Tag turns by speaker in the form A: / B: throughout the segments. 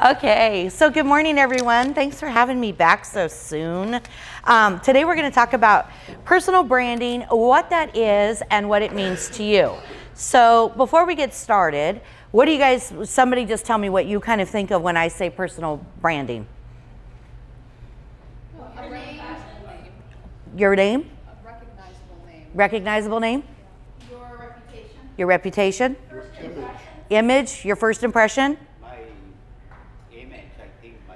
A: Okay, so good morning, everyone. Thanks for having me back so soon. Today we're going to talk about personal branding, what that is, and what it means to you. So before we get started, what do you guys, somebody just tell me what you kind of think of when I say personal branding.
B: A name.
A: Your name?
B: A recognizable name.
A: Recognizable name?
B: Your reputation.
A: Your reputation?
B: First impression.
A: Image, your first impression?
C: My image, I think my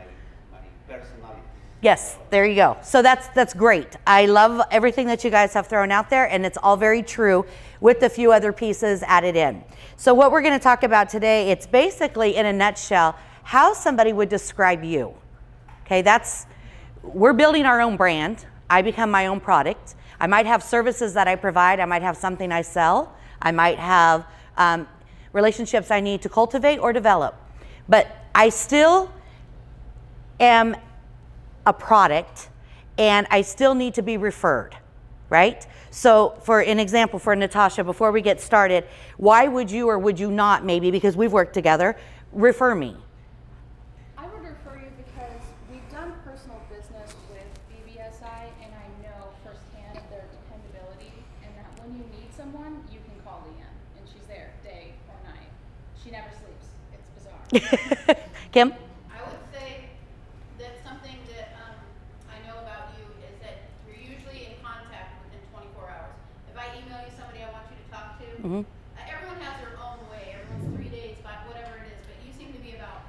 C: personality.
A: Yes, there you go. So that's great. I love everything that you guys have thrown out there, and it's all very true with a few other pieces added in. So what we're going to talk about today, it's basically in a nutshell how somebody would describe you. Okay, we're building our own brand. I become my own product. I might have services that I provide. I might have something I sell. I might have relationships I need to cultivate or develop. But I still am a product, and I still need to be referred, right? So for an example, for Natasha, before we get started, why would you or would you not, maybe because we've worked together, refer me?
B: I would refer you because we've done personal business with BBSI, and I know firsthand their dependability, and that when you need someone, you can call Leanne, and she's there day or night. She never sleeps. It's bizarre.
A: Kim?
D: I would say that something that I know about you is that you're usually in contact within 24 hours. If I email you somebody I want you to talk to, everyone has their own way. Everyone's 3 days, 5, whatever it is. But you seem to be about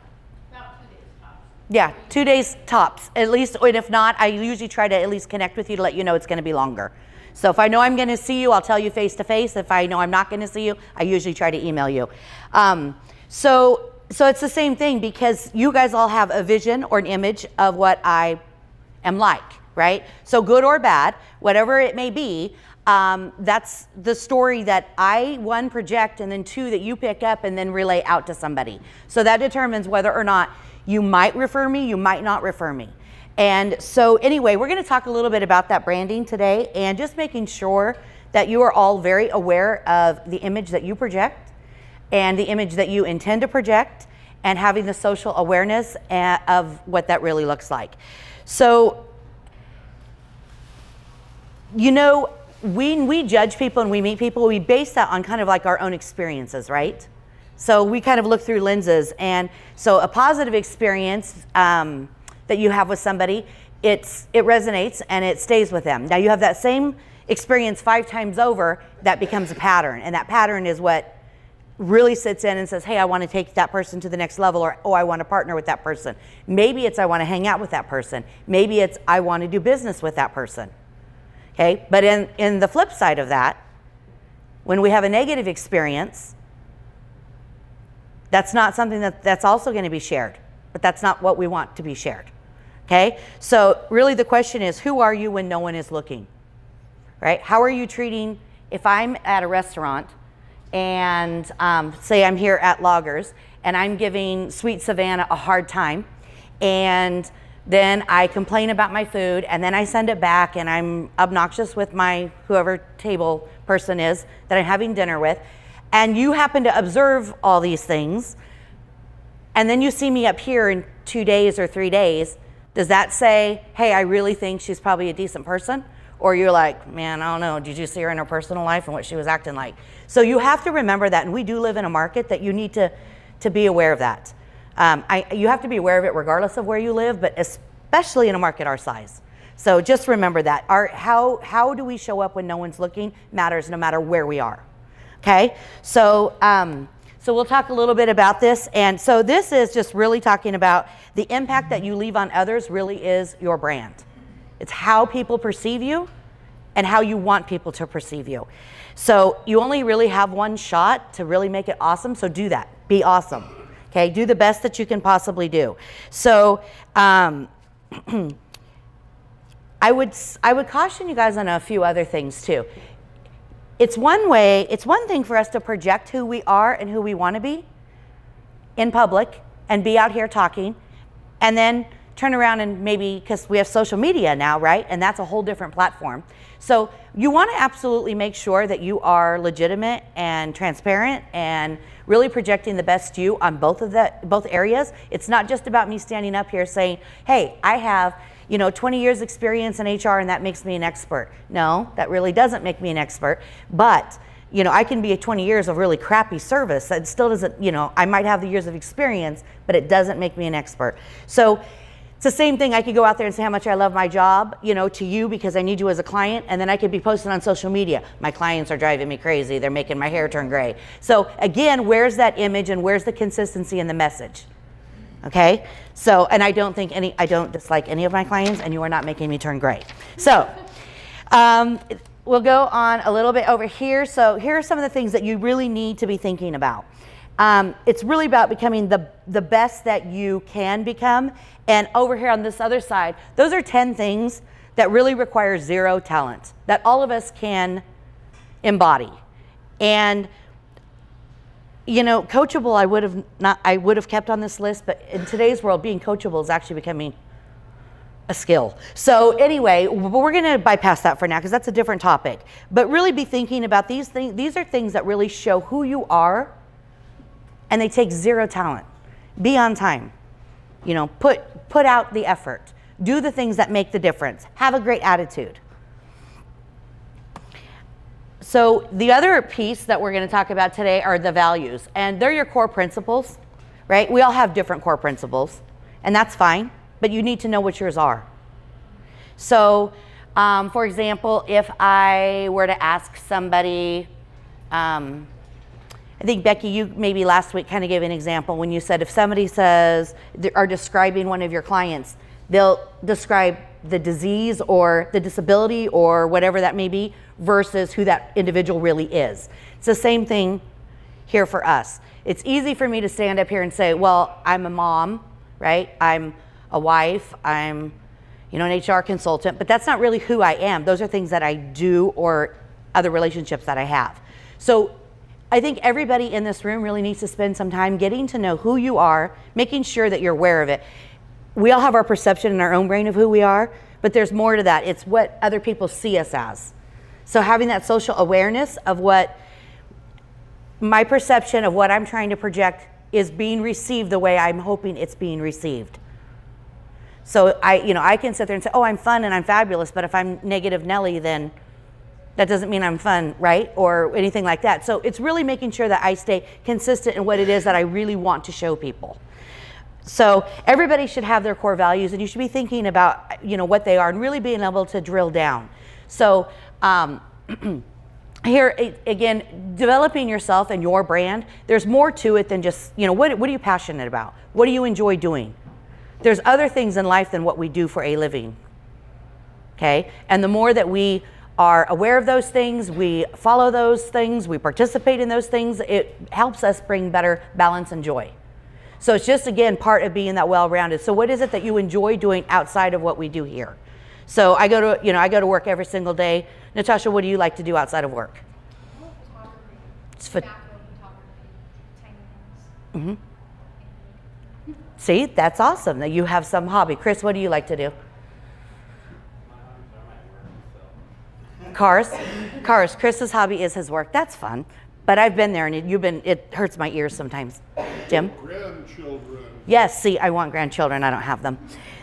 D: 2 days tops.
A: Yeah, 2 days tops, at least. And if not, I usually try to at least connect with you to let you know it's going to be longer. So if I know I'm going to see you, I'll tell you face to face. If I know I'm not going to see you, I usually try to email you. So it's the same thing, because you guys all have a vision or an image of what I am like, right? So good or bad, whatever it may be, that's the story that I, one, project, and then two, that you pick up and then relay out to somebody. So that determines whether or not you might refer me, you might not refer me. And so anyway, we're going to talk a little bit about that branding today, and just making sure that you are all very aware of the image that you project and the image that you intend to project, and having the social awareness of what that really looks like. So, you know, when we judge people and we meet people, we base that on kind of like our own experiences, right? So we kind of look through lenses. And so a positive experience that you have with somebody, it resonates and it stays with them. Now you have that same experience 5 times over, that becomes a pattern. And that pattern is what really sits in and says, hey, I want to take that person to the next level, or, oh, I want to partner with that person. Maybe it's I want to hang out with that person. Maybe it's I want to do business with that person. Okay, but in the flip side of that, when we have a negative experience, that's not something that's also going to be shared, but that's not what we want to be shared. Okay, so really the question is, who are you when no one is looking, right? How are you treating, if I'm at a restaurant and say I'm here at Loggers and I'm giving Sweet Savannah a hard time, and then I complain about my food, and then I send it back, and I'm obnoxious with my whoever table person is that I'm having dinner with, and you happen to observe all these things, and then you see me up here in 2 days or 3 days, does that say, hey, I really think she's probably a decent person? Or you're like, man, I don't know, did you see her in her personal life and what she was acting like? So you have to remember that, and we do live in a market that you need to be aware of that. You have to be aware of it regardless of where you live, but especially in a market our size. So just remember that. How do we show up when no one's looking matters no matter where we are. Okay, so we'll talk a little bit about this. And so this is just really talking about the impact that you leave on others really is your brand. It's how people perceive you and how you want people to perceive you. So you only really have one shot to really make it awesome, so do that. Be awesome. Okay, do the best that you can possibly do. So I would caution you guys on a few other things too. It's one thing for us to project who we are and who we want to be in public and be out here talking, and then turn around and maybe, because we have social media now, right? And that's a whole different platform. So you want to absolutely make sure that you are legitimate and transparent and really projecting the best you on both areas. It's not just about me standing up here saying, hey, I have 20 years experience in HR and that makes me an expert. No, that really doesn't make me an expert. But I can be 20 years of really crappy service. That still doesn't, I might have the years of experience, but it doesn't make me an expert. So it's the same thing. I could go out there and say how much I love my job, to you because I need you as a client, and then I could be posting on social media. My clients are driving me crazy. They're making my hair turn gray. So again, where's that image and where's the consistency in the message? Okay? So, and I don't dislike any of my clients, and you are not making me turn gray. So, we'll go on a little bit over here. So here are some of the things that you really need to be thinking about. It's really about becoming the best that you can become. And over here on this other side, those are 10 things that really require zero talent that all of us can embody. And coachable, I would have kept on this list, but in today's world, being coachable is actually becoming a skill. So anyway, we're going to bypass that for now because that's a different topic. But really be thinking about these things. These are things that really show who you are, and they take zero talent. Be on time. Put out the effort. Do the things that make the difference. Have a great attitude. So the other piece that we're going to talk about today are the values, and they're your core principles, right? We all have different core principles, and that's fine, but you need to know what yours are. So, for example, if I were to ask somebody, I think, Becky, you maybe last week kind of gave an example when you said if somebody are describing one of your clients, they'll describe the disease or the disability or whatever that may be versus who that individual really is. It's the same thing here for us. It's easy for me to stand up here and say, well, I'm a mom, right? I'm a wife, I'm an HR consultant, but that's not really who I am. Those are things that I do or other relationships that I have. So I think everybody in this room really needs to spend some time getting to know who you are, making sure that you're aware of it. We all have our perception in our own brain of who we are, but there's more to that. It's what other people see us as. So having that social awareness of what my perception of what I'm trying to project is being received the way I'm hoping it's being received. So I can sit there and say, oh, I'm fun and I'm fabulous, but if I'm negative Nelly, then that doesn't mean I'm fun, right? Or anything like that. So it's really making sure that I stay consistent in what it is that I really want to show people. So everybody should have their core values, and you should be thinking about, what they are and really being able to drill down. So here, again, developing yourself and your brand, there's more to it than just, what are you passionate about? What do you enjoy doing? There's other things in life than what we do for a living, okay? And the more that we are aware of those things, we follow those things, we participate in those things, it helps us bring better balance and joy. So it's just, again, part of being that well-rounded. So what is it that you enjoy doing outside of what we do here? So I go to work every single day. Natasha, what do you like to do outside of work?
B: Photography.
A: It's
B: Macro photography. Tiny things.
A: Mm-hmm. See, that's awesome that you have some hobby. Chris, what do you like to do? Cars. Chris's hobby is his work. That's fun. But I've been there, and it hurts my ears sometimes. Jim?
E: Grandchildren.
A: Yes, see, I want grandchildren. I don't have them.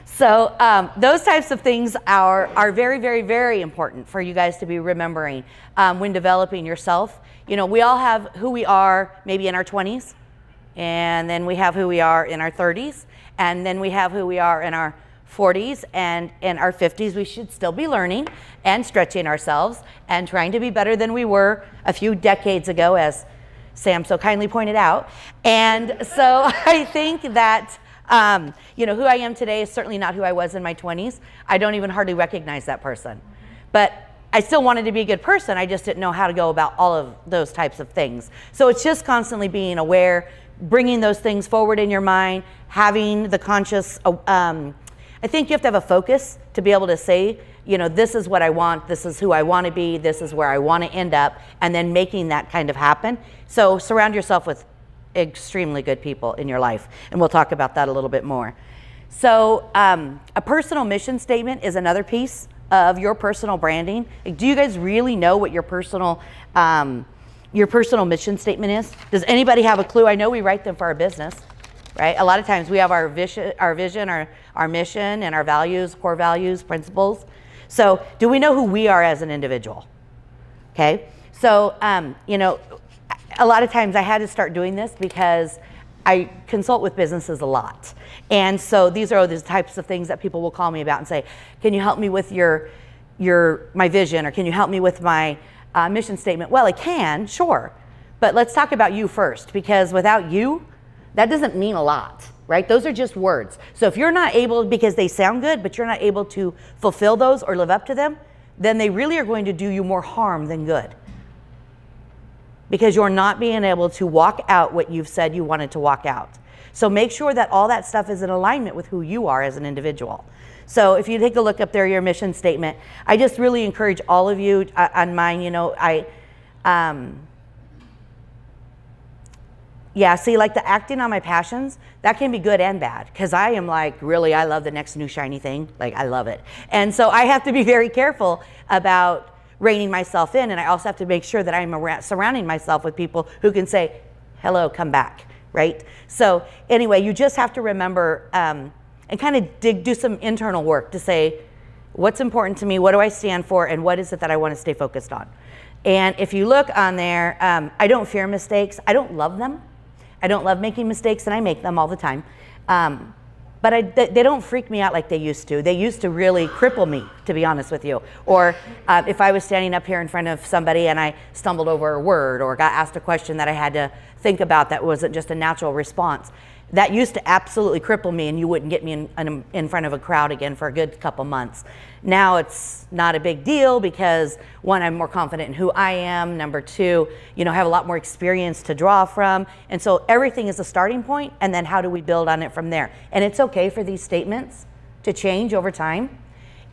A: So those types of things are very, very, very important for you guys to be remembering when developing yourself. We all have who we are maybe in our 20s, and then we have who we are in our 30s, and then we have who we are in our 40s, and in our 50s. We should still be learning and stretching ourselves and trying to be better than we were a few decades ago, as Sam so kindly pointed out. And so I think that who I am today is certainly not who I was in my 20s. I don't even hardly recognize that person. But I still wanted to be a good person. I just didn't know how to go about all of those types of things. So it's just constantly being aware, bringing those things forward in your mind, having the conscious, I think you have to have a focus to be able to say, this is what I want, this is who I want to be, this is where I want to end up, and then making that kind of happen. So surround yourself with extremely good people in your life, and we'll talk about that a little bit more. So a personal mission statement is another piece of your personal branding? Like, do you guys really know what your personal mission statement is? Does anybody have a clue? I know we write them for our business, right? A lot of times we have our vision, our mission, and our values, core values, principles. So do we know who we are as an individual? Okay. So, you know, a lot of times I had to start doing this because I consult with businesses a lot. And so these are the types of things that people will call me about and say, can you help me with my vision, or can you help me with my mission statement? Well, I can, sure. But let's talk about you first, because without you, that doesn't mean a lot, right? Those are just words. So if you're not able, because they sound good, but you're not able to fulfill those or live up to them, then they really are going to do you more harm than good. Because you're not being able to walk out what you've said you wanted to walk out. So make sure that all that stuff is in alignment with who you are as an individual. So if you take a look up there, your mission statement, I just really encourage all of you on mine, you know, yeah, see, like the acting on my passions, that can be good and bad, because I am like, really, I love the next new shiny thing. Like, I love it. And so I have to be very careful about reining myself in, and I also have to make sure that I'm surrounding myself with people who can say, hello, come back, right? So anyway, you just have to remember and kind of do some internal work to say, what's important to me, what do I stand for, and what is it that I want to stay focused on? And if you look on there, I don't fear mistakes. I don't love them. I don't love making mistakes, and I make them all the time. But they don't freak me out like they used to. They used to really cripple me, to be honest with you. Or if I was standing up here in front of somebody and I stumbled over a word or got asked a question that I had to think about that wasn't just a natural response, that used to absolutely cripple me, and you wouldn't get me in front of a crowd again for a good couple months. Now it's not a big deal because, one, I'm more confident in who I am. Number two, you know, I have a lot more experience to draw from. And so everything is a starting point, and then how do we build on it from there? And it's okay for these statements to change over time.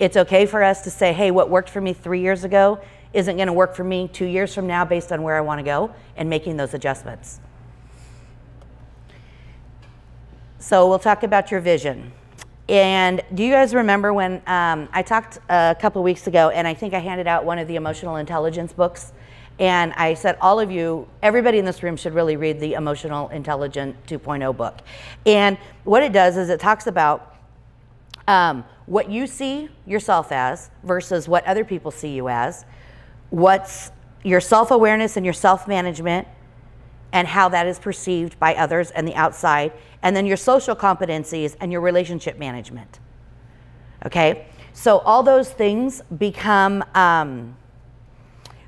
A: It's okay for us to say, hey, what worked for me 3 years ago isn't going to work for me 2 years from now based on where I want to go, and making those adjustments. So we'll talk about your vision. And do you guys remember when I talked a couple of weeks ago, and I think I handed out one of the emotional intelligence books, and I said all of you, everybody in this room should really read the Emotional Intelligence 2.0 book. And what it does is it talks about what you see yourself as versus what other people see you as, what's your self-awareness and your self-management, and how that is perceived by others and the outside, and then your social competencies and your relationship management. Okay, so all those things become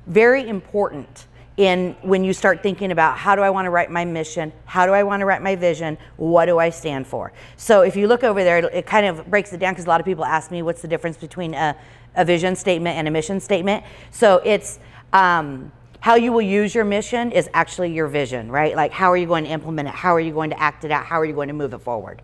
A: very important when you start thinking about, how do I want to write my mission? How do I want to write my vision? What do I stand for? So if you look over there, it kind of breaks it down, because a lot of people ask me what's the difference between a vision statement and a mission statement. So it's how you will use your mission is actually your vision, right? Like, how are you going to implement it? How are you going to act it out? How are you going to move it forward?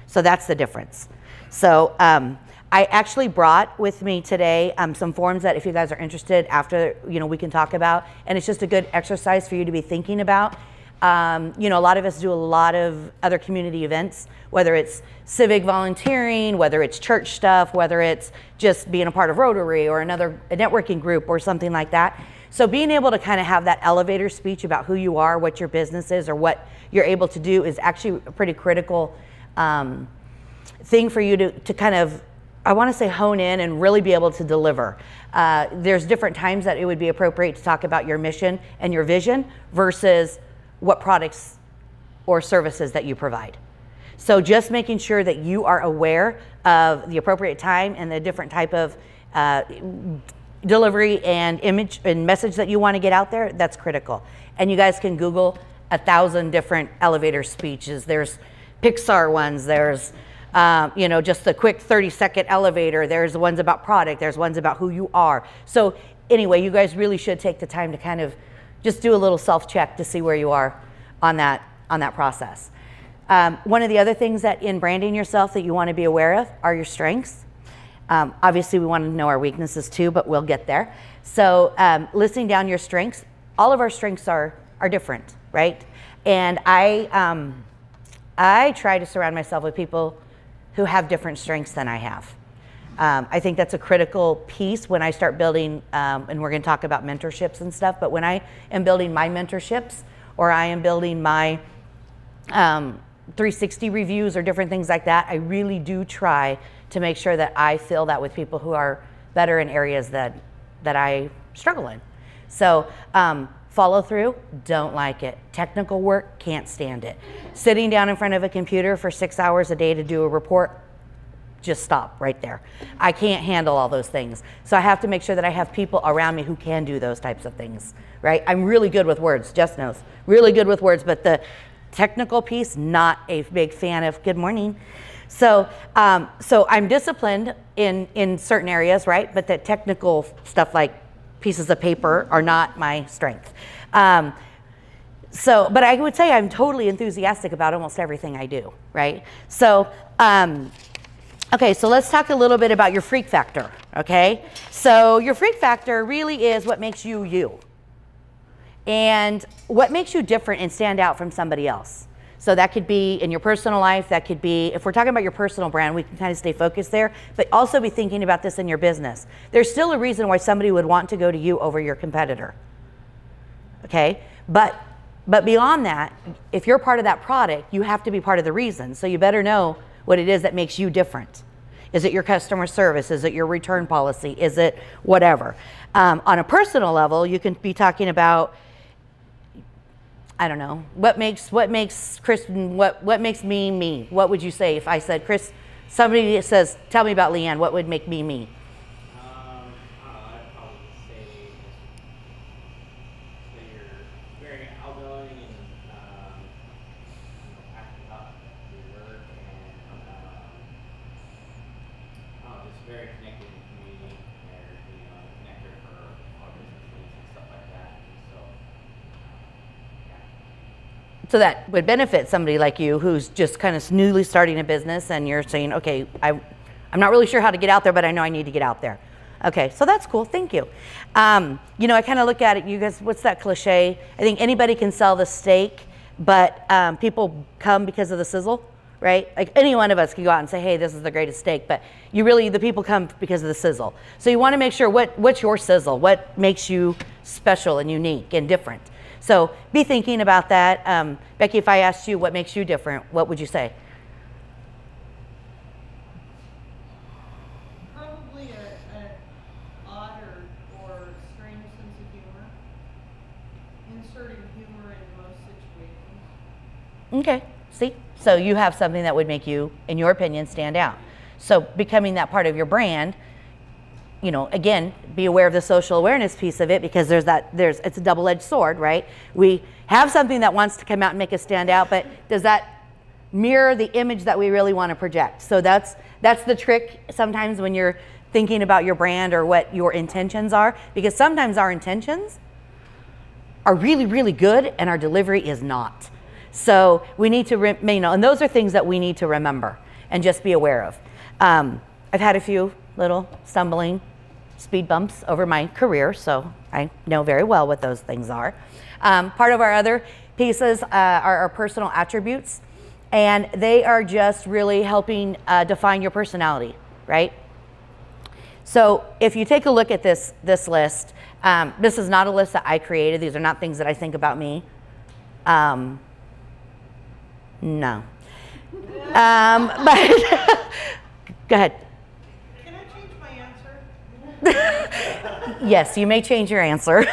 A: So that's the difference. So I actually brought with me today some forms that, if you guys are interested, after, you know, we can talk about. And it's just a good exercise for you to be thinking about. You know, a lot of us do a lot of other community events, whether it's civic volunteering, whether it's church stuff, whether it's just being a part of Rotary or a networking group or something like that. So being able to kind of have that elevator speech about who you are, what your business is, or what you're able to do is actually a pretty critical thing for you to kind of, I want to say, hone in and really be able to deliver. There's different times that it would be appropriate to talk about your mission and your vision versus what products or services that you provide. So just making sure that you are aware of the appropriate time and the different type of delivery and image and message that you want to get out there, that's critical. And you guys can Google 1,000 different elevator speeches. There's Pixar ones, there's you know, just the quick 30-second elevator, there's ones about product, there's ones about who you are. So anyway, you guys really should take the time to kind of just do a little self-check to see where you are on that process. One of the other things that in branding yourself that you want to be aware of are your strengths. Obviously, we want to know our weaknesses too, but we'll get there. So listing down your strengths, all of our strengths are different, right? And I try to surround myself with people who have different strengths than I have. I think that's a critical piece when I start building, and we're going to talk about mentorships and stuff, but when I am building my mentorships, or I am building my 360 reviews or different things like that, I really do try to make sure that I fill that with people who are better in areas that I struggle in. So follow through, don't like it. Technical work, can't stand it. Sitting down in front of a computer for 6 hours a day to do a report, just stop right there. I can't handle all those things. So I have to make sure that I have people around me who can do those types of things, right? I'm really good with words, Jess knows. Really good with words, but the technical piece, not a big fan of. Good morning. So I'm disciplined in certain areas, right? But the technical stuff like pieces of paper are not my strength. But I would say I'm totally enthusiastic about almost everything I do, right? So, okay, so let's talk a little bit about your freak factor, okay? So your freak factor really is what makes you you. And what makes you different and stand out from somebody else. So that could be in your personal life, that could be, if we're talking about your personal brand, we can kind of stay focused there, but also be thinking about this in your business. There's still a reason why somebody would want to go to you over your competitor, okay? But beyond that, if you're part of that product, you have to be part of the reason. So you better know what it is that makes you different. Is it your customer service? Is it your return policy? Is it whatever? On a personal level, you can be talking about, I don't know, what makes Chris, what makes me me? What would you say if I said, Chris, somebody says, tell me about Leanne, what would make me me?
E: I'd probably say that you're very outgoing and active up your work and just very connected in the community. You're a connector for our businesses and stuff like that. And so.
A: So that would benefit somebody like you who's just kind of newly starting a business and you're saying, okay, I'm not really sure how to get out there, but I know I need to get out there. Okay, so that's cool, thank you. You know, I kind of look at it, you guys, what's that cliche? I think anybody can sell the steak, but people come because of the sizzle, right? Like any one of us can go out and say, hey, this is the greatest steak, but the people come because of the sizzle. So you want to make sure what's your sizzle? What makes you special and unique and different? So be thinking about that. Becky, if I asked you what makes you different, what would you say?
F: Probably an odd or strange sense of humor. Inserting humor in most situations.
A: Okay, see? So you have something that would make you, in your opinion, stand out. So becoming that part of your brand, you know, again, be aware of the social awareness piece of it because it's a double-edged sword, right? We have something that wants to come out and make us stand out, but does that mirror the image that we really want to project? So that's the trick sometimes when you're thinking about your brand or what your intentions are, because sometimes our intentions are really, really good and our delivery is not. So we need to, and those are things that we need to remember and just be aware of. I've had a few little stumbling speed bumps over my career, so I know very well what those things are. Part of our other pieces are our personal attributes, and they are just really helping define your personality, right? So if you take a look at this list, this is not a list that I created. These are not things that I think about me. No. But go ahead.
F: Can I change my answer?
A: Yes, you may change your answer.
F: I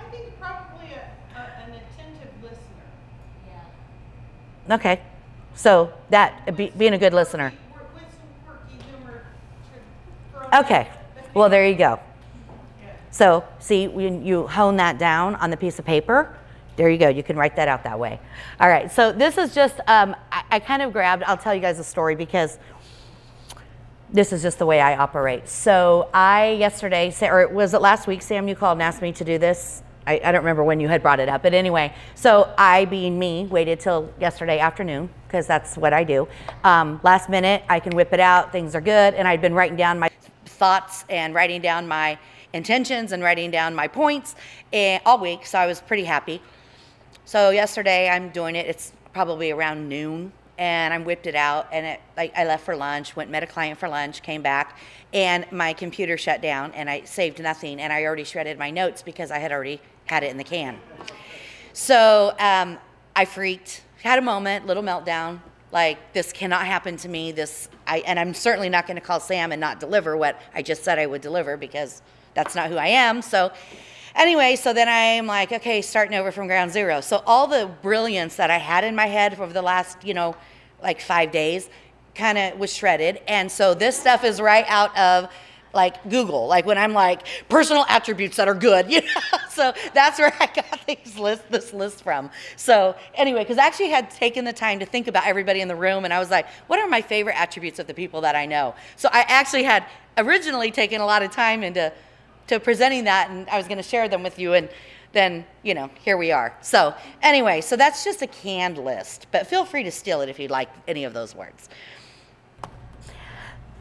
F: think probably an attentive listener. Yeah.
A: Okay, so that being a good listener.
F: With some quirky humor to throw
A: Okay, well there you go. So see, when you hone that down on the piece of paper, there you go, you can write that out that way. All right, so this is just, I kind of grabbed, I'll tell you guys a story because this is just the way I operate. So yesterday, or was it last week, Sam, you called and asked me to do this? I don't remember when you had brought it up, but anyway, so I, being me, waited till yesterday afternoon, because that's what I do. Last minute, I can whip it out, things are good, and I'd been writing down my thoughts and writing down my intentions and writing down my points all week, so I was pretty happy. So yesterday, I'm doing it, it's probably around noon, and I whipped it out, and I left for lunch, went and met a client for lunch, came back, and my computer shut down, and I saved nothing, and I already shredded my notes because I had already had it in the can. So I freaked, had a moment, little meltdown, like, this cannot happen to me, and I'm certainly not going to call Sam and not deliver what I just said I would deliver, because that's not who I am. So anyway, so then I'm like, okay, starting over from ground zero. So all the brilliance that I had in my head over the last, like 5 days kind of was shredded. And so this stuff is right out of like Google, like when I'm like personal attributes that are good, so that's where I got this list from. So anyway, because I actually had taken the time to think about everybody in the room, and I was like, what are my favorite attributes of the people that I know? So I actually had originally taken a lot of time into presenting that, and I was going to share them with you, and then, here we are. So anyway, so that's just a canned list, but feel free to steal it if you'd like any of those words.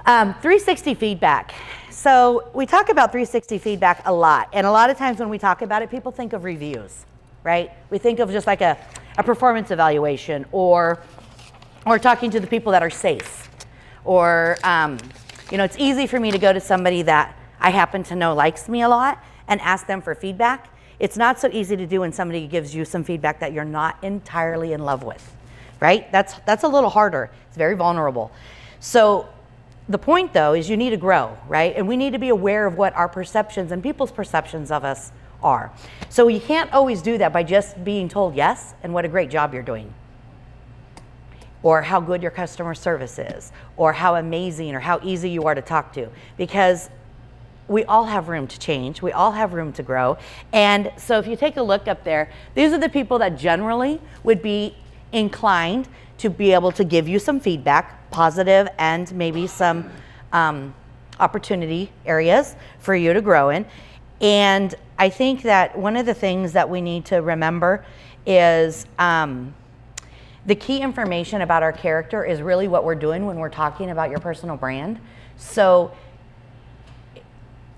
A: 360 feedback. So we talk about 360 feedback a lot, and a lot of times when we talk about it, people think of reviews, right? We think of just like a performance evaluation, or talking to the people that are safe, or it's easy for me to go to somebody that I happen to know likes me a lot and ask them for feedback. It's not so easy to do when somebody gives you some feedback that you're not entirely in love with, right? That's a little harder. It's very vulnerable. So the point, though, is you need to grow, right? And we need to be aware of what our perceptions and people's perceptions of us are. So you can't always do that by just being told yes and what a great job you're doing, or how good your customer service is, or how amazing or how easy you are to talk to, because we all have room to change. We all have room to grow. And so if you take a look up there, these are the people that generally would be inclined to be able to give you some feedback, positive and maybe some opportunity areas for you to grow in. And I think that one of the things that we need to remember is the key information about our character is really what we're doing when we're talking about your personal brand. So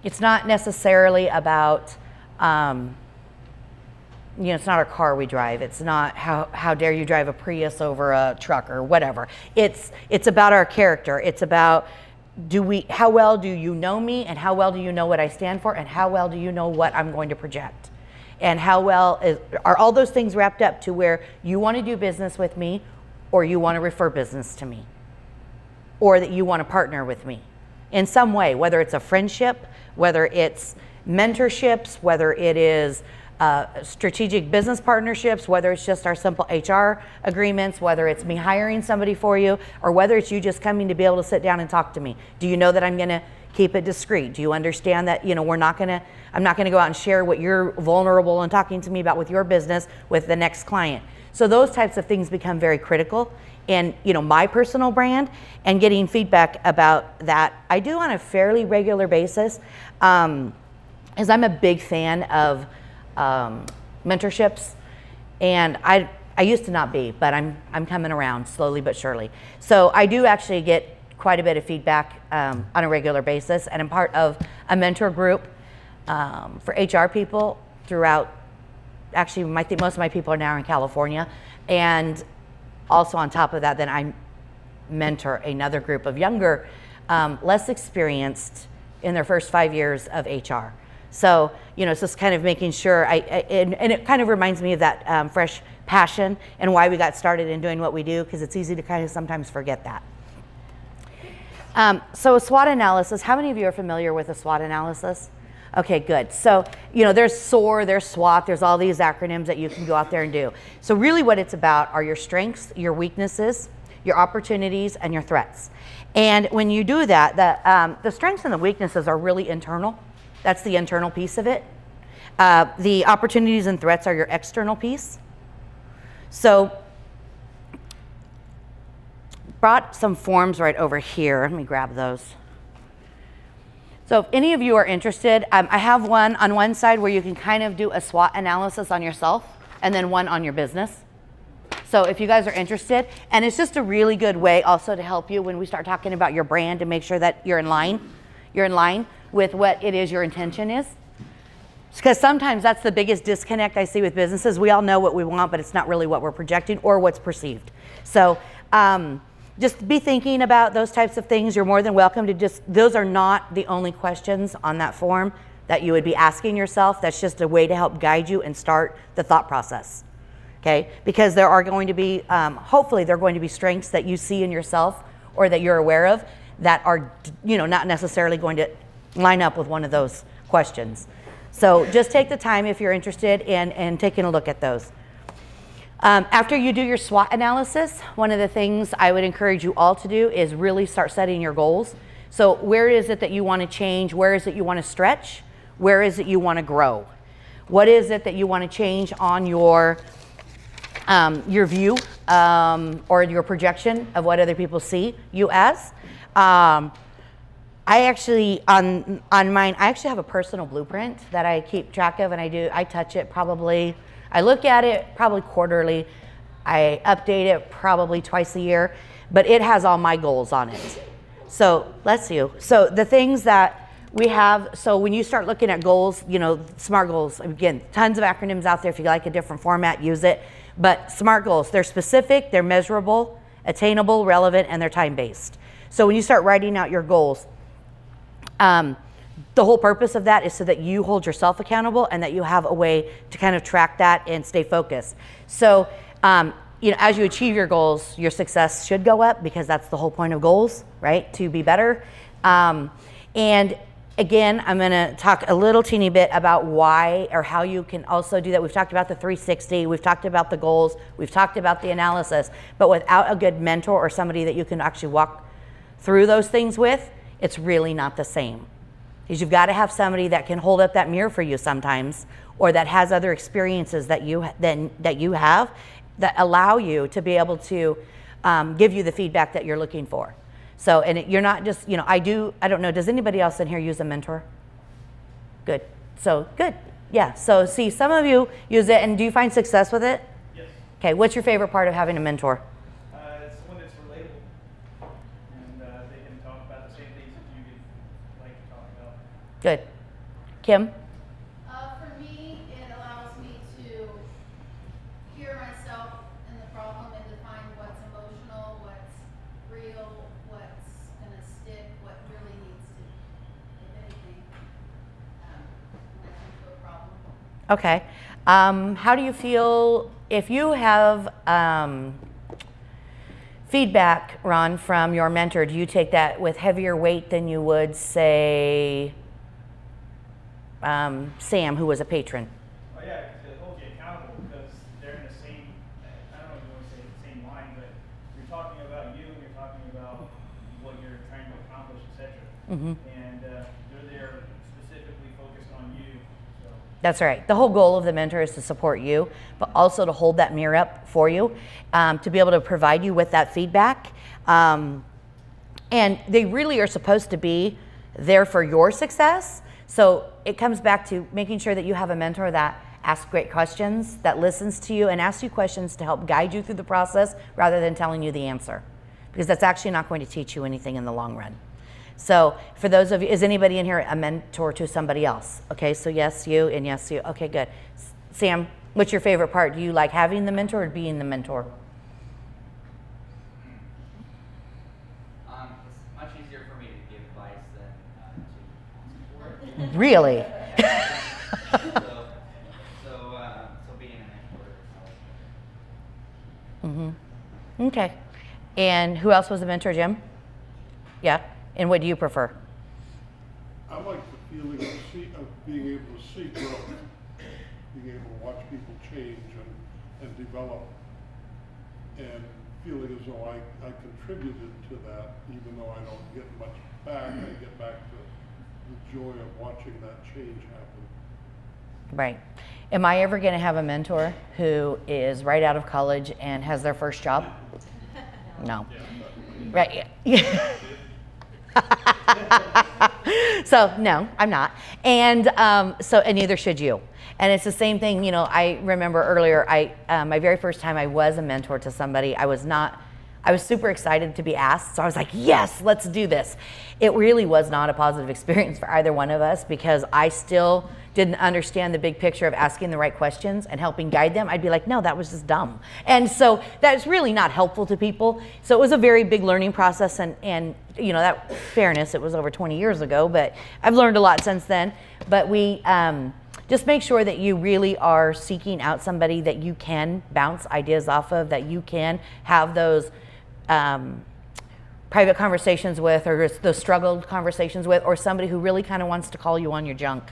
A: it's not necessarily about, it's not a car we drive. It's not how dare you drive a Prius over a truck or whatever. It's about our character. It's about how well do you know me, and how well do you know what I stand for, and how well do you know what I'm going to project, and how well are all those things wrapped up to where you want to do business with me, or you want to refer business to me, or that you want to partner with me in some way, whether it's a friendship, whether it's mentorships, whether it is strategic business partnerships, whether it's just our simple HR agreements, whether it's me hiring somebody for you, or whether it's you just coming to be able to sit down and talk to me. Do you know that I'm going to keep it discreet? Do you understand that, I'm not going to go out and share what you're vulnerable and talking to me about with your business with the next client? So those types of things become very critical in, my personal brand, and getting feedback about that I do on a fairly regular basis, as I'm a big fan of mentorships, and I used to not be, but I'm coming around slowly but surely. So I do actually get quite a bit of feedback on a regular basis, and I'm part of a mentor group for HR people throughout. Actually, most of my people are now in California, and also on top of that, then I mentor another group of younger, less experienced in their first 5 years of HR. So, it's just kind of making sure, and it kind of reminds me of that fresh passion and why we got started in doing what we do, because it's easy to kind of sometimes forget that. So a SWOT analysis, how many of you are familiar with a SWOT analysis? Okay, good. So, there's SOAR, there's SWOT, there's all these acronyms that you can go out there and do. So really what it's about are your strengths, your weaknesses, your opportunities, and your threats. And when you do that, the strengths and the weaknesses are really internal. That's the internal piece of it. The opportunities and threats are your external piece. So, brought some forms right over here. Let me grab those. So if any of you are interested, I have one on one side where you can kind of do a SWOT analysis on yourself, and then one on your business. So if you guys are interested, and it's just a really good way also to help you when we start talking about your brand, to make sure that you're in line with what it is your intention is. Because sometimes that's the biggest disconnect I see with businesses. We all know what we want, but it's not really what we're projecting or what's perceived. So Just be thinking about those types of things. You're more than welcome to those are not the only questions on that form that you would be asking yourself. That's just a way to help guide you and start the thought process. Okay, because there are going to be, hopefully there are going to be strengths that you see in yourself or that you're aware of that are, not necessarily going to line up with one of those questions. So just take the time if you're interested in taking a look at those. After you do your SWOT analysis, one of the things I would encourage you all to do is really start setting your goals. So where is it that you want to change? Where is it you want to stretch? Where is it you want to grow? What is it that you want to change on your view or your projection of what other people see you as? I actually, on mine, I actually have a personal blueprint that I keep track of, and I touch it probably, I look at it probably quarterly. I update it probably twice a year, but it has all my goals on it. So let's see. So the things that we have, so when you start looking at goals, SMART goals, again, tons of acronyms out there. If you like a different format, use it. But SMART goals, they're specific, they're measurable, attainable, relevant, and they're time-based. So when you start writing out your goals, the whole purpose of that is so that you hold yourself accountable and that you have a way to kind of track that and stay focused. So, as you achieve your goals, your success should go up, because that's the whole point of goals, right? To be better. And again, I'm going to talk a little teeny bit about why or how you can also do that. We've talked about the 360. We've talked about the goals. We've talked about the analysis. But without a good mentor or somebody that you can actually walk through those things with, it's really not the same. Because you've got to have somebody that can hold up that mirror for you sometimes, or that has other experiences that you have that allow you to be able to give you the feedback that you're looking for. So, and you're not just, I don't know, does anybody else in here use a mentor? Good. So, good. Yeah. So, see, some of you use it, and do you find success with it?
G: Yes.
A: Okay. What's your favorite part of having a mentor?
G: It's someone that's relatable, and they can talk about the same things that you would like to talk about.
A: Good. Kim?
D: For me, it allows me to hear myself in the problem and define what's emotional, what's real, what's going to stick, what really needs to, if anything, when it comes to a problem.
A: Okay. How do you feel if you have feedback, Ron, from your mentor? Do you take that with heavier weight than you would, say, Sam, who was a patron?
G: Oh yeah, because it holds you accountable, because they're in the same, I don't know if you want to say the same line, but you're talking about you, and you're talking about what you're trying to accomplish, etc. And they're there specifically focused on you. So.
A: That's right. The whole goal of the mentor is to support you, but also to hold that mirror up for you, to be able to provide you with that feedback. And they really are supposed to be there for your success. So it comes back to making sure that you have a mentor that asks great questions, that listens to you and asks you questions to help guide you through the process rather than telling you the answer, because that's actually not going to teach you anything in the long run. So for those of you, is anybody in here a mentor to somebody else? Okay, so yes, you, and yes, you. Okay, good. Sam, what's your favorite part? Do you like having the mentor or being the mentor?
E: It's much easier for me to give advice than to ask for it.
A: Really?
E: So being a mentor.
A: Okay. And who else was a mentor, Jim? Yeah. And what do you prefer?
H: I like the feeling of being able to see growth, being able to watch people change and develop, and feeling as though I contributed to that, even though I don't get much back. I get back to the joy of watching that change happen.
A: Right. Am I ever going to have a mentor who is right out of college and has their first job? No. Right. So no, I'm not. And and neither should you. And it's the same thing, I remember earlier, my very first time I was a mentor to somebody, I I was super excited to be asked. So I was like, yes, let's do this. It really was not a positive experience for either one of us because I still didn't understand the big picture of asking the right questions and helping guide them. I'd be like, no, that was just dumb. And so that's really not helpful to people. So it was a very big learning process, and you know, that fairness, it was over 20 years ago, but I've learned a lot since then. But we just make sure that you really are seeking out somebody that you can bounce ideas off of, that you can have those private conversations with, or those struggled conversations with, or somebody who really kind of wants to call you on your junk,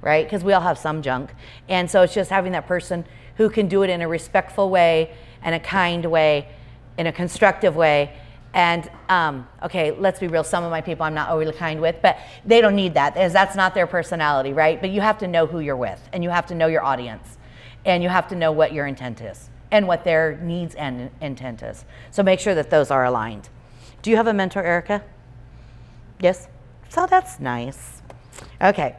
A: right? Because we all have some junk. And so it's just having that person who can do it in a respectful way, and a kind way, in a constructive way. And okay, let's be real, some of my people I'm not overly kind with, but they don't need that, as that's not their personality, right? But you have to know who you're with, and you have to know your audience, and you have to know what your intent is, and what their needs and intent is. So make sure that those are aligned. Do you have a mentor, Erica? Yes? So that's nice. Okay.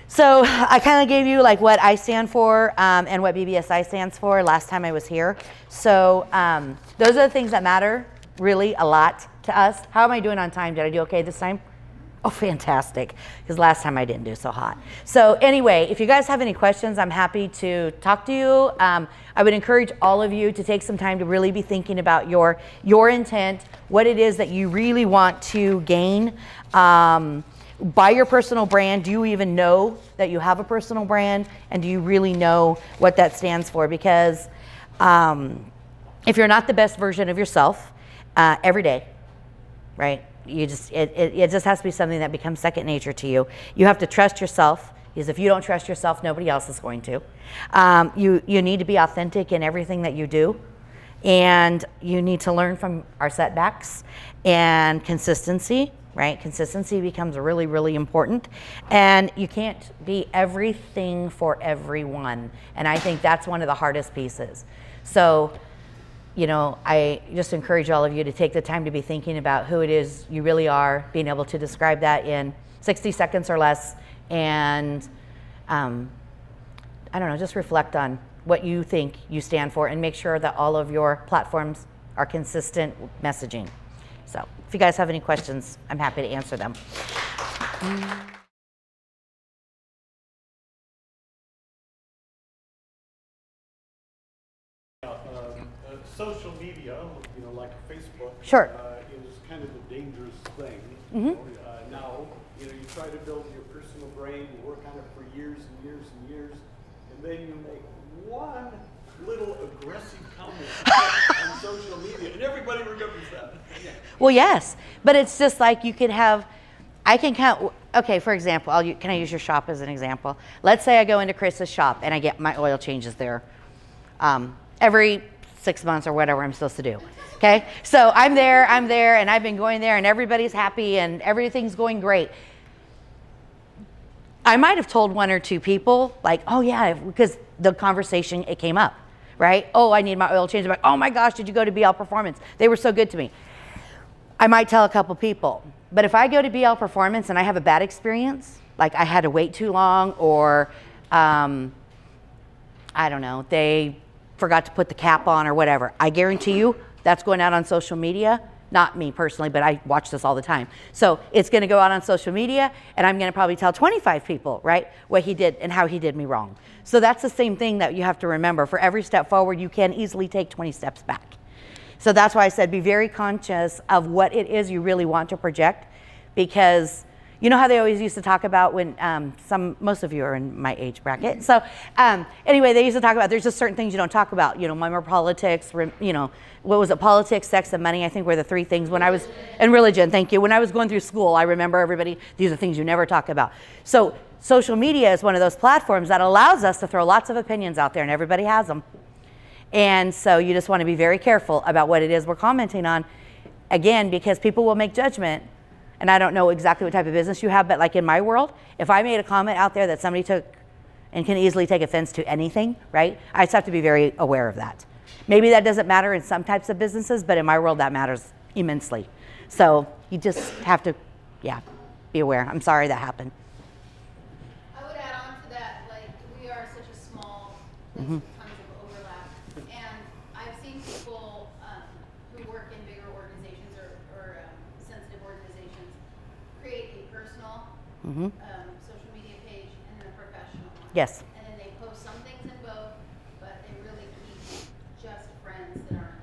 A: So I kind of gave you like what I stand for and what BBSI stands for last time I was here. So those are the things that matter really a lot to us. How am I doing on time? Did I do okay this time? Oh, fantastic, because last time I didn't do so hot. So anyway, if you guys have any questions, I'm happy to talk to you. I would encourage all of you to take some time to really be thinking about your intent, what it is that you really want to gain. By your personal brand, do you even know that you have a personal brand? And do you really know what that stands for? Because if you're not the best version of yourself every day, right? You just it just has to be something that becomes second nature to you. You have to trust yourself, because if you don't trust yourself, nobody else is going to. You need to be authentic in everything that you do, and you need to learn from our setbacks and consistency. Right? Consistency becomes really, really important, and you can't be everything for everyone. And I think that's one of the hardest pieces. So, you know, I just encourage all of you to take the time to be thinking about who it is you really are, being able to describe that in 60 seconds or less, and I don't know, just reflect on what you think you stand for, and make sure that all of your platforms are consistent messaging. So if you guys have any questions, I'm happy to answer them.
H: Social media, you know, like Facebook,
A: Sure.
H: is kind of a dangerous thing.
A: Mm-hmm.
H: You know, now, you know, you try to build your personal brand, you work on it for years and years and years, and then you make one little aggressive comment on social media, and everybody remembers that.
A: Well, yes, but it's just like you can have, I can count, okay, for example, can I use your shop as an example? Let's say I go into Chris's shop and I get my oil changes there every 6 months or whatever I'm supposed to do, okay? So I'm there, and I've been going there, and everybody's happy, and everything's going great. I might have told one or two people, like, oh yeah, because the conversation, it came up, right? Oh, I need my oil change. I'm like, oh my gosh, did you go to BL Performance? They were so good to me. I might tell a couple people. But if I go to BL Performance and I have a bad experience, like I had to wait too long, or I don't know, they forgot to put the cap on or whatever, I guarantee you that's going out on social media. Not me personally, but I watch this all the time. So it's going to go out on social media, and I'm going to probably tell 25 people, right, what he did and how he did me wrong. So that's the same thing that you have to remember. For every step forward, you can easily take 20 steps back. So that's why I said be very conscious of what it is you really want to project, because you know how they always used to talk about when most of you are in my age bracket. So anyway, they used to talk about there's just certain things you don't talk about. You know, remember politics, you know, what was it? Politics, sex, and money, I think were the three things when I was, and religion, thank you. When I was going through school, I remember everybody, these are things you never talk about. So social media is one of those platforms that allows us to throw lots of opinions out there, and everybody has them. And so you just want to be very careful about what it is we're commenting on. Again, because people will make judgment. And I don't know exactly what type of business you have, but like in my world, if I made a comment out there that somebody took and can easily take offense to anything, right? I just have to be very aware of that. Maybe that doesn't matter in some types of businesses, but in my world that matters immensely. So you just have to, yeah, be aware. I'm sorry that happened.
D: I would add on to that, like, we are such a small place with tons of overlap. And I've seen people who work in bigger social media page and then a professional one.
A: Yes.
D: And then they post some things in both, but they really keep just friends that aren't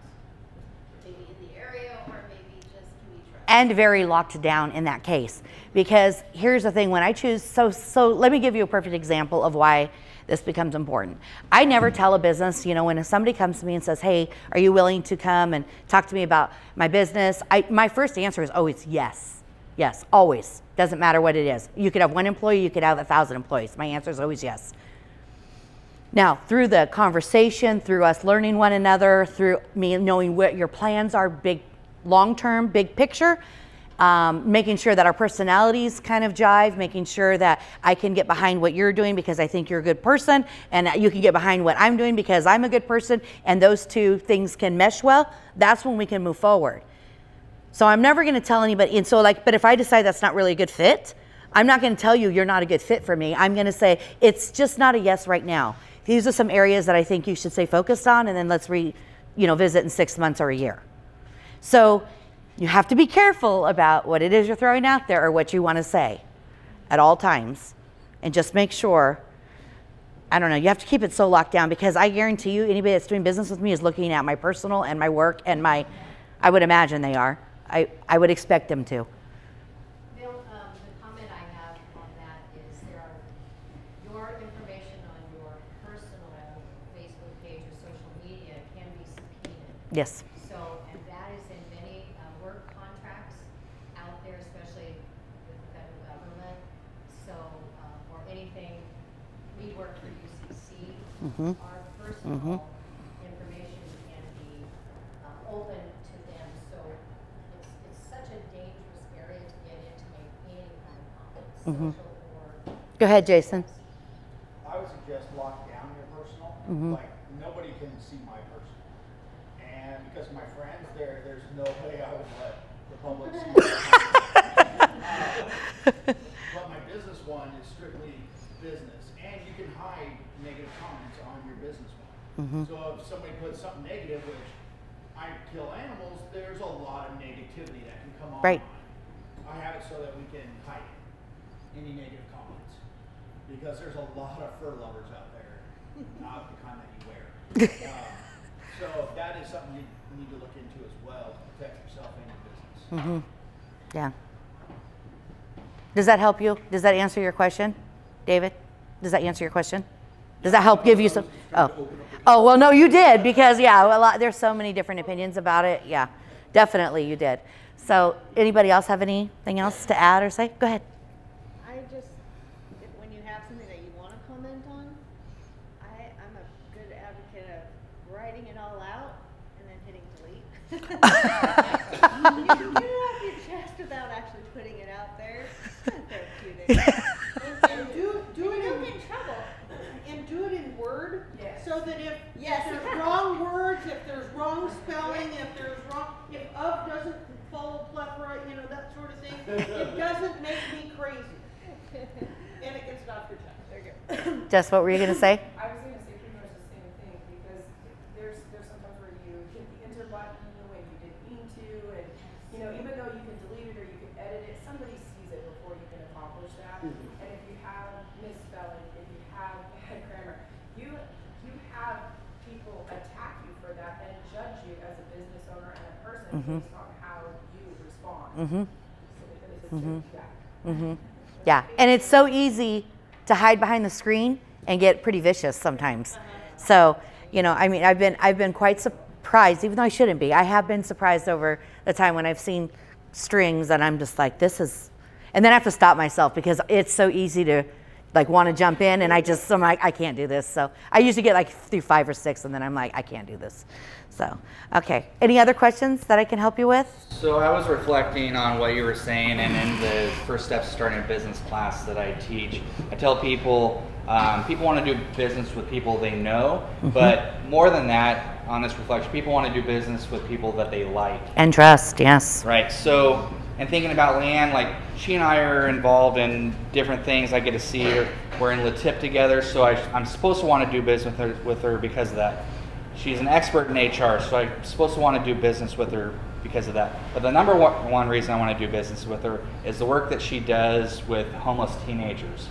D: maybe in the area or maybe just can be trusted.
A: And very locked down in that case. Because here's the thing, when I choose, so let me give you a perfect example of why this becomes important. I never tell a business, you know, when somebody comes to me and says, hey, are you willing to come and talk to me about my business? My first answer is always yes. Yes, always. Doesn't matter what it is. You could have 1 employee, you could have 1,000 employees. My answer is always yes. Now, through the conversation, through us learning one another, through me knowing what your plans are, big, long-term, big picture, making sure that our personalities kind of jive, making sure that I can get behind what you're doing because I think you're a good person, and that you can get behind what I'm doing because I'm a good person, and those two things can mesh well, that's when we can move forward. So I'm never going to tell anybody, and so like, but if I decide that's not really a good fit, I'm not going to tell you you're not a good fit for me. I'm going to say it's just not a yes right now. These are some areas that I think you should stay focused on, and then let's visit in 6 months or a year. So you have to be careful about what it is you're throwing out there or what you want to say at all times. And just make sure, I don't know, you have to keep it so locked down, because I guarantee you anybody that's doing business with me is looking at my personal and my work and I would imagine they are. I would expect them to.
I: Bill, the comment I have on that is your information on your personal Facebook page or social media can be subpoenaed.
A: Yes.
I: So, and that is in many work contracts out there, especially with the federal government. So, or anything, we work for UCC. Our personal information can be open to them. So, it's such a dangerous area to get in to make any kind of comment, social or.
A: Go ahead, Jason.
J: I would suggest lock down your personal. Like, nobody can see my personal. And because of my friends, there's no way I would let the public see my but my business one is strictly business. And you can hide negative comments on your business one. So if somebody puts something negative, which I kill animals, there's a lot of negativity that can come on.
A: Right.
J: I have it so that we can hide any negative comments. Because there's a lot of fur lovers out there, not the kind that you wear. So that is something you need to look into as well to protect yourself and your business.
A: Yeah. Does that help you? Does that answer your question, David? Does that answer your question? Does that help give you some? Oh, well, no, you did, because there's so many different opinions about it. Yeah, definitely you did. So anybody else have anything else to add or say? Go ahead.
F: I just, when you have something that you want to comment on, I'm a good advocate of writing it all out and then hitting delete. You can get it off your chest without actually putting it out there. Therapeutic. And do it in trouble. And do it in Word, so that if there's wrong words, if there's wrong spelling, if of doesn't follow plethora, that sort of thing, it doesn't make me crazy. And it gets it off your chest. There you go.
A: Jess, what were you going to say?
K: I was going to say pretty much the same thing, because there's sometimes where you hit the enter button when you didn't mean to, and even though you can delete it or you can edit it, somebody sees it before you can accomplish that. And if you have misspelling, if you have bad grammar, you have people attack you for that and judge you as a business owner and a person based on how you respond.
A: Yeah, and it's so easy to hide behind the screen and get pretty vicious sometimes. So, I've been quite surprised, even though I shouldn't be. I have been surprised over the time when I've seen strings and I'm just like, this is, and then I have to stop myself because it's so easy to want to jump in, and I'm like, I can't do this. So I usually get through 5 or 6 and then I'm like, I can't do this. So, okay. Any other questions that I can help you with?
E: So I was reflecting on what you were saying, and in the first steps to starting a business class that I teach, I tell people, people want to do business with people they know, but more than that, on this reflection, people want to do business with people that they like.
A: And trust, yes.
E: Right. So, and thinking about Leanne, she and I are involved in different things. I get to see her. We're in Le Tip together, so I'm supposed to want to do business with her because of that. She's an expert in HR, so I'm supposed to want to do business with her because of that. But the number one reason I want to do business with her is the work that she does with homeless teenagers.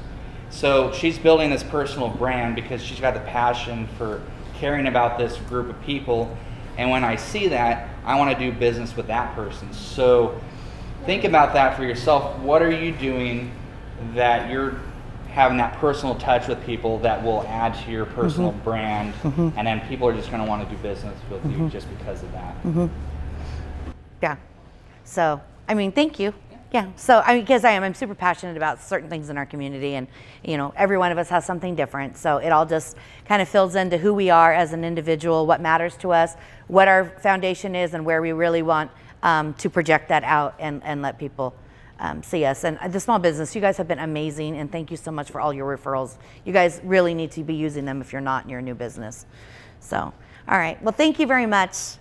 E: So she's building this personal brand because she's got the passion for caring about this group of people. And when I see that, I want to do business with that person. So think about that for yourself. What are you doing that you're having that personal touch with people that will add to your personal brand, and then people are just going to want to do business with you just because of that.
A: Yeah. So, I mean, thank you. Yeah. So, I mean, because I'm super passionate about certain things in our community, and, you know, every one of us has something different. So it all just kind of fills into who we are as an individual, what matters to us, what our foundation is, and where we really want to project that out and let people see us. And the small business, you guys have been amazing, and thank you so much for all your referrals. You guys really need to be using them if you're not in your new business. So, all right. Well, thank you very much.